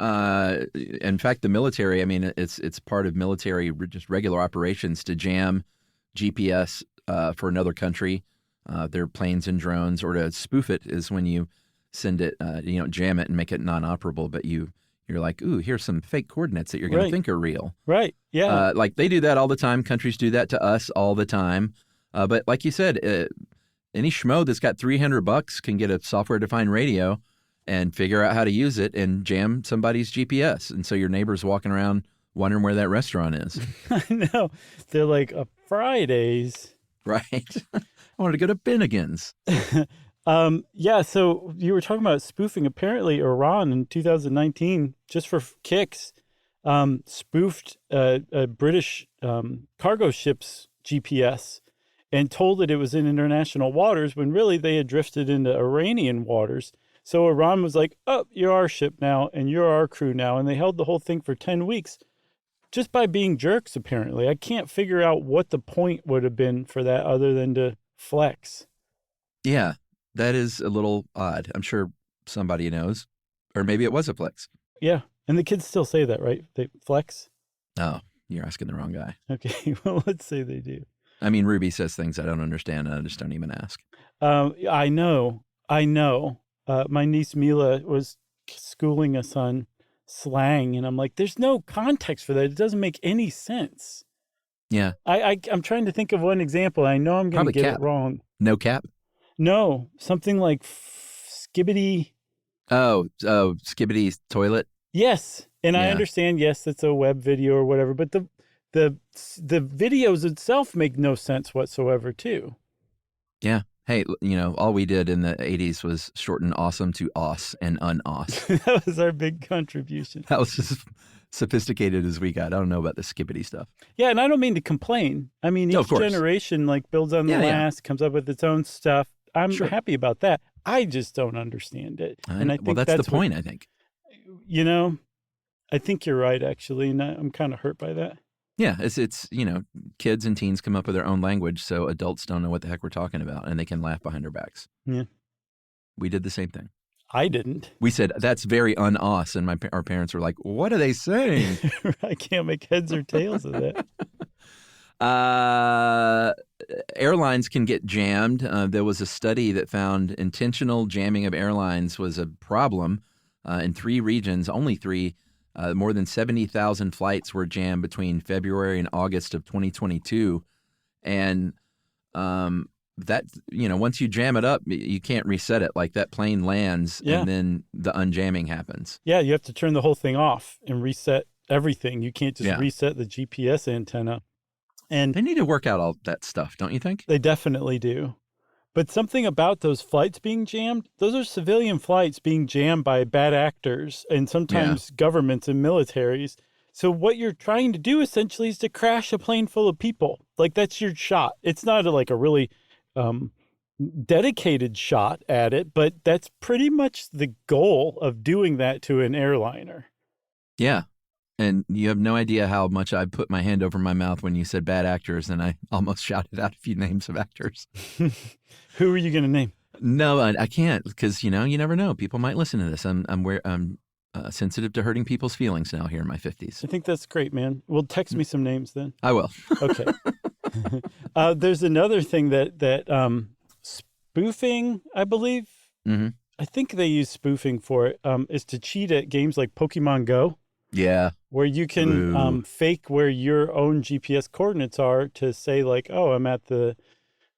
In fact, the military, I mean, it's part of military, just regular operations to jam GPS for another country, their planes and drones, or to spoof it is when you send it, jam it and make it non-operable, but you're like, ooh, here's some fake coordinates that you're going to think are real. Right. Yeah. Like they do that all the time. Countries do that to us all the time. But like you said, any schmo that's got $300 can get a software-defined radio and figure out how to use it and jam somebody's GPS. And so your neighbor's walking around wondering where that restaurant is. I know. They're like, Fridays. Right. I wanted to go to Bennigan's. Yeah, so you were talking about spoofing. Apparently, Iran in 2019, just for kicks, spoofed a British cargo ship's GPS and told it was in international waters when really they had drifted into Iranian waters. So Iran was like, oh, you're our ship now and you're our crew now. And they held the whole thing for 10 weeks just by being jerks, apparently. I can't figure out what the point would have been for that other than to flex. Yeah. That is a little odd. I'm sure somebody knows. Or maybe it was a flex. Yeah. And the kids still say that, right? They flex? Oh, you're asking the wrong guy. Okay. Well, let's say they do. I mean, Ruby says things I don't understand, and I just don't even ask. I know. My niece Mila was schooling us on slang, and I'm like, there's no context for that. It doesn't make any sense. Yeah. I'm trying to think of one example. I know I'm going to get it wrong. No cap? No, something like skibbity. Oh, skibbity toilet? Yes. And I understand, yes, it's a web video or whatever, but the videos itself make no sense whatsoever, too. Yeah. Hey, all we did in the 80s was shorten awesome to os and un-os. That was our big contribution. That was as sophisticated as we got. I don't know about the skibbity stuff. Yeah, and I don't mean to complain. I mean, each generation builds on the last, comes up with its own stuff. I'm happy about that. I just don't understand it. And I think that's the point, I think. I think you're right, actually, and I'm kind of hurt by that. Yeah, it's kids and teens come up with their own language, so adults don't know what the heck we're talking about, and they can laugh behind our backs. Yeah. We did the same thing. I didn't. We said, that's very un-us, and our parents were like, what are they saying? I can't make heads or tails of that. Airlines can get jammed. There was a study that found intentional jamming of airlines was a problem in 3 regions, only 3. More than 70,000 flights were jammed between February and August of 2022. And that, once you jam it up, you can't reset it. Like that plane lands and then the unjamming happens. Yeah, you have to turn the whole thing off and reset everything. You can't just reset the GPS antenna. And they need to work out all that stuff, don't you think? They definitely do. But something about those flights being jammed, those are civilian flights being jammed by bad actors and sometimes governments and militaries. So what you're trying to do essentially is to crash a plane full of people. Like that's your shot. It's not a really dedicated shot at it, but that's pretty much the goal of doing that to an airliner. Yeah. And you have no idea how much I put my hand over my mouth when you said bad actors, and I almost shouted out a few names of actors. Who are you going to name? No, I can't, because you never know. People might listen to this. I'm sensitive to hurting people's feelings now here in my 50s. I think that's great, man. Well, text me some names then. I will. Okay. There's another thing that spoofing, I believe. Mm-hmm. I think they use spoofing for it. Is to cheat at games like Pokemon Go. Yeah. Where you can fake where your own GPS coordinates are to say like, oh, I'm at the,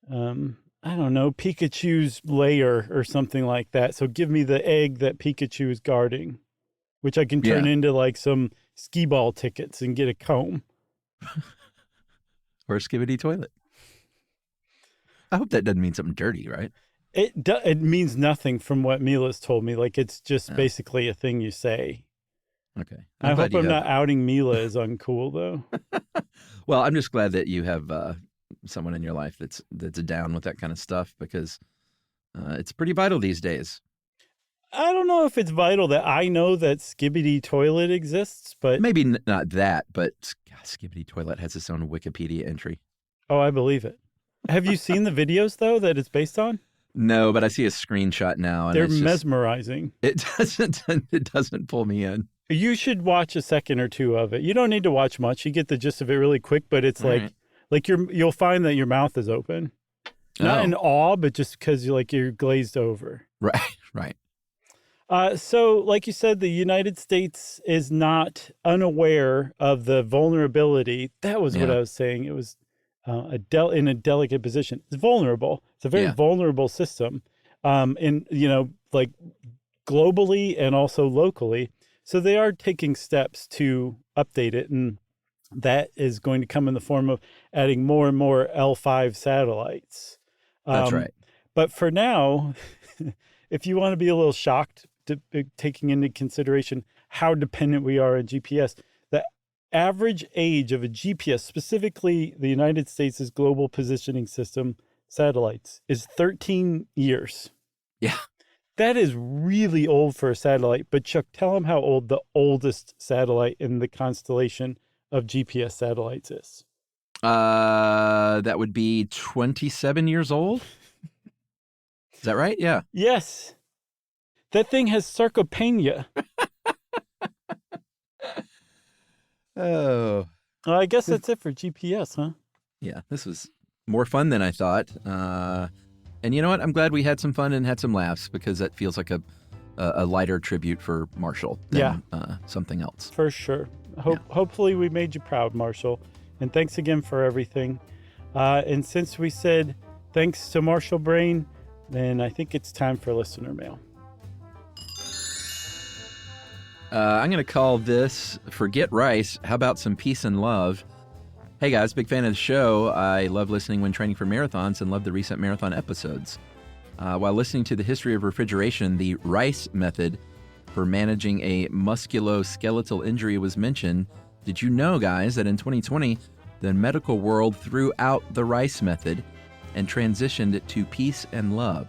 I don't know, Pikachu's lair or something like that. So give me the egg that Pikachu is guarding, which I can turn into like some skee ball tickets and get a comb. Or a skibbity toilet. I hope that doesn't mean something dirty, right? It means nothing from what Mila's told me. Like it's just basically a thing you say. Okay. I hope I'm not outing Mila as uncool, though. Well, I'm just glad that you have someone in your life that's down with that kind of stuff, because it's pretty vital these days. I don't know if it's vital that I know that Skibbity Toilet exists, but... Maybe not that, but God, Skibbity Toilet has its own Wikipedia entry. Oh, I believe it. Have you seen the videos, though, that it's based on? No, but I see a screenshot now. And they're mesmerizing. It doesn't pull me in. You should watch a second or two of it. You don't need to watch much. You get the gist of it really quick, but it's you'll find that your mouth is open. Not in awe, but just because you're glazed over. Right. So like you said, the United States is not unaware of the vulnerability. That was what I was saying. It was in a delicate position. It's vulnerable. It's a very vulnerable system, globally and also locally. So they are taking steps to update it, and that is going to come in the form of adding more and more L5 satellites. That's right. But for now, if you want to be a little shocked, taking into consideration how dependent we are on GPS, the average age of a GPS, specifically the United States' Global Positioning System satellites, is 13 years. Yeah. That is really old for a satellite. But Chuck, tell them how old the oldest satellite in the constellation of GPS satellites is. That would be 27 years old. Is that right? Yeah. Yes. That thing has sarcopenia. Oh. Well, I guess that's it for GPS, huh? Yeah, this was more fun than I thought. And you know what? I'm glad we had some fun and had some laughs, because that feels like a lighter tribute for Marshall than something else. For sure. Hopefully we made you proud, Marshall. And thanks again for everything. And since we said thanks to Marshall Brain, then I think it's time for listener mail. I'm going to call this Forget Rice. How about some peace and love? Hey guys, big fan of the show. I love listening when training for marathons and love the recent marathon episodes. While listening to the history of refrigeration, the rice method for managing a musculoskeletal injury was mentioned. Did you know, guys, that in 2020, the medical world threw out the rice method and transitioned to peace and love?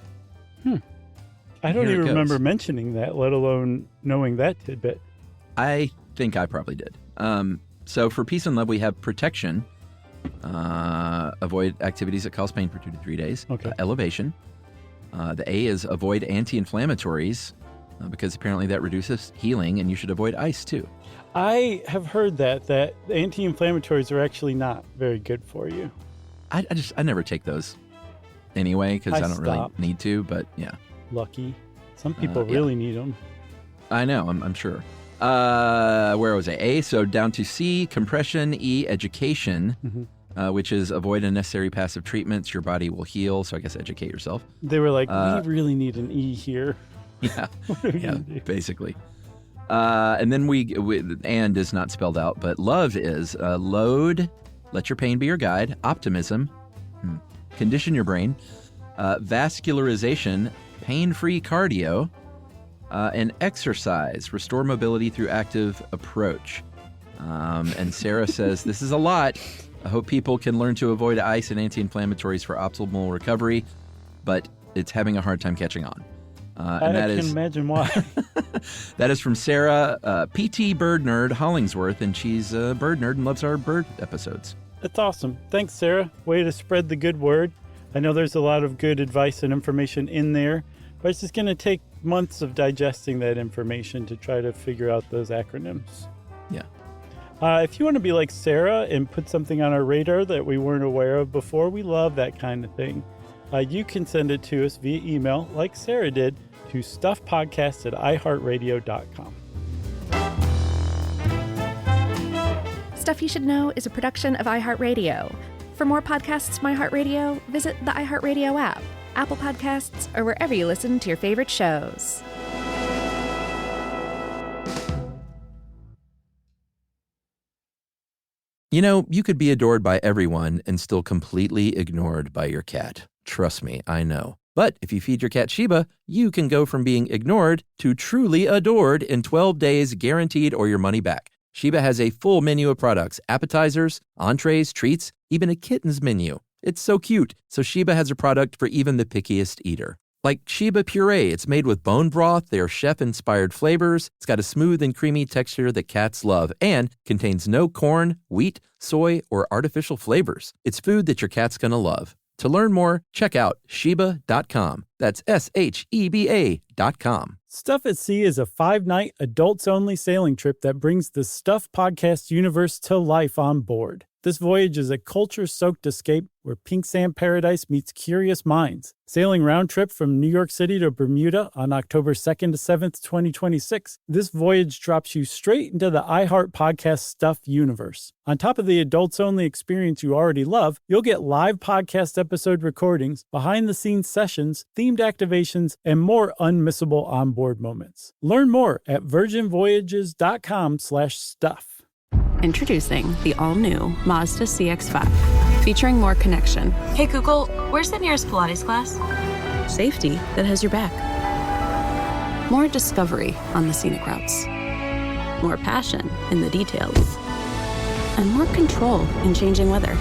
I don't even remember mentioning that, let alone knowing that tidbit. I think I probably did. So for peace and love, we have protection. Avoid activities that cause pain for 2 to 3 days. Okay. Elevation. The A is avoid anti-inflammatories. because apparently that reduces healing, and you should avoid ice too. I have heard that anti-inflammatories are actually not very good for you. I never take those anyway because I don't really stopped. need to, but yeah. Lucky. Some people really need them. I know, I'm sure. Where was I? A, so down to C, compression. E, education, which is avoid unnecessary passive treatments. Your body will heal, so I guess educate yourself. They were like, we really need an E here. Yeah, What are we yeah, gonna do? basically. And then we and is not spelled out, but love is load, let your pain be your guide, optimism, condition your brain, vascularization, pain-free cardio, and exercise, restore mobility through active approach. And Sarah says, this is a lot. I hope people can learn to avoid ice and anti-inflammatories for optimal recovery, but it's having a hard time catching on. And I can imagine why. That is from Sarah, PT Bird Nerd Hollingsworth, and she's a bird nerd and loves our bird episodes. That's awesome. Thanks, Sarah. Way to spread the good word. I know there's a lot of good advice and information in there, but it's just going to take months of digesting that information to try to figure out those acronyms. Yeah. If you want to be like Sarah and put something on our radar that we weren't aware of before, we love that kind of thing. You can send it to us via email, like Sarah did, to stuffpodcast@iheartradio.com. Stuff You Should Know is a production of iHeartRadio. For more podcasts from iHeartRadio, visit the iHeartRadio app, Apple Podcasts, or wherever you listen to your favorite shows. You know, you could be adored by everyone and still completely ignored by your cat. Trust me, I know. But if you feed your cat Sheba, you can go from being ignored to truly adored in 12 days guaranteed or your money back. Sheba has a full menu of products, appetizers, entrees, treats, even a kitten's menu. It's so cute. So Sheba has a product for even the pickiest eater. Like Sheba Puree, it's made with bone broth, their chef-inspired flavors. It's got a smooth and creamy texture that cats love and contains no corn, wheat, soy, or artificial flavors. It's food that your cat's gonna love. To learn more, check out Sheba.com. That's SHEBA.com. Stuff at Sea is a 5-night, adults-only sailing trip that brings the Stuff podcast universe to life on board. This voyage is a culture-soaked escape where pink sand paradise meets curious minds. Sailing round trip from New York City to Bermuda on October 2nd to 7th, 2026, this voyage drops you straight into the iHeart Podcast Stuff universe. On top of the adults-only experience you already love, you'll get live podcast episode recordings, behind-the-scenes sessions, themed activations, and more unmissable onboard moments. Learn more at virginvoyages.com/stuff. Introducing the all-new Mazda CX-5, featuring more connection, Hey Google, where's the nearest Pilates class? safety that has your back, more discovery on the scenic routes, more passion in the details, and more control in changing weather.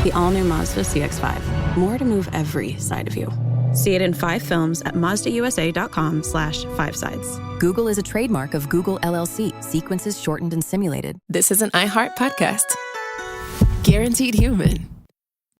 The all-new Mazda CX-5, more to move every side of you. See it in 5 films at MazdaUSA.com/5sides. Google is a trademark of Google LLC. Sequences shortened and simulated. This is an iHeart podcast. Guaranteed human.